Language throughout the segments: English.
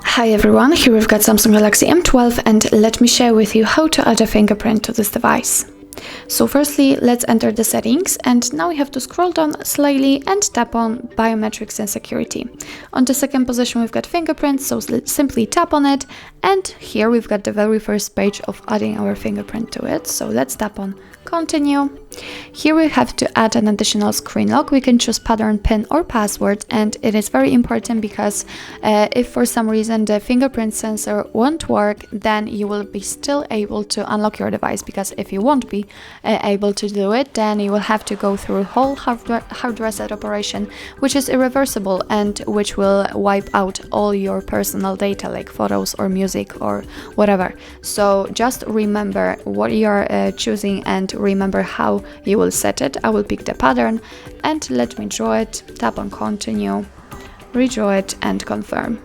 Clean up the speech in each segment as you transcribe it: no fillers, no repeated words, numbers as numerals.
Hi everyone, here we've got Samsung Galaxy M12 and let me share with you how to add a fingerprint to this device. So firstly, let's enter the settings, and now we have to scroll down slightly and tap on biometrics and security. On the second position we've got fingerprints, so simply tap on it, and here we've got the very first page of adding our fingerprint to it. So let's tap on continue. Here we have to add an additional screen lock. We can choose pattern, pin or password, and it is very important because if for some reason the fingerprint sensor won't work, then you will be still able to unlock your device, because if you won't be able to do it, then you will have to go through a whole hard reset operation, which is irreversible and which will wipe out all your personal data like photos or music or whatever. So just remember what you are choosing and remember how you will set it. I will pick the pattern and let me draw it, tap on continue, redraw it and confirm.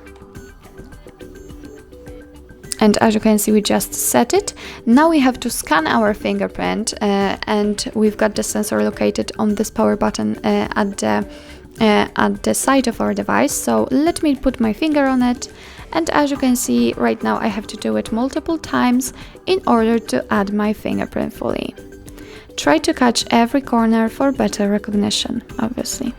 And as you can see, we just set it. Now we have to scan our fingerprint and we've got the sensor located on this power button at the side of our device. So let me put my finger on it. And as you can see right now, I have to do it multiple times in order to add my fingerprint fully. Try to catch every corner for better recognition, obviously.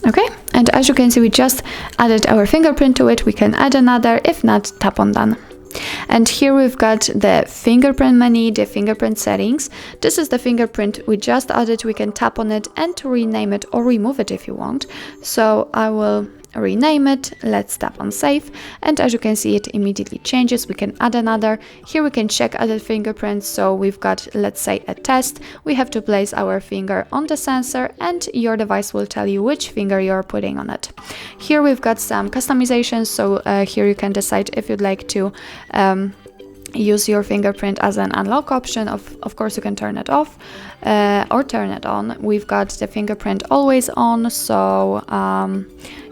Okay, and as you can see, we just added our fingerprint to it. We can add another, if not, tap on done. And here we've got the fingerprint menu, the fingerprint settings. This is the fingerprint we just added. We can tap on it and to rename it or remove it if you want. So I will rename it. Let's tap on save, and as you can see, it immediately changes. We can add another. Here we can check added fingerprints. So we've got, let's say, a test. We have to place our finger on the sensor and your device will tell you which finger you're putting on it. Here we've got some customizations. So here you can decide if you'd like to use your fingerprint as an unlock option. Of course, you can turn it off or turn it on. We've got the fingerprint always on, so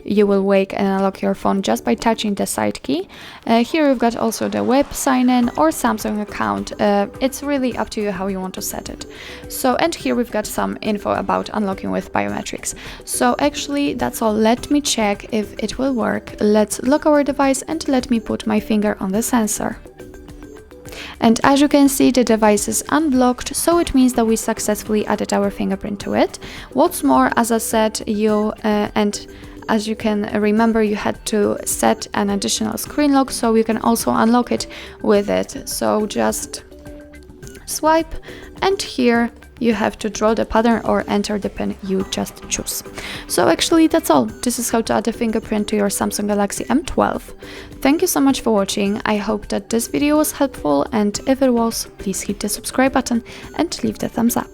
you will wake and unlock your phone just by touching the side key. Here we've got also the web sign-in or Samsung account. It's really up to you how you want to set it. So, and here we've got some info about unlocking with biometrics. So actually that's all. Let me check if it will work. Let's lock our device and let me put my finger on the sensor. And as you can see, the device is unblocked, so it means that we successfully added our fingerprint to it. What's more, as I said, and as you can remember, you had to set an additional screen lock, so you can also unlock it with it. So just swipe, and here you have to draw the pattern or enter the pin you just choose. So actually that's all. This is how to add a fingerprint to your Samsung Galaxy M12. Thank you so much for watching. I hope that this video was helpful, and if it was, please hit the subscribe button and leave the thumbs up.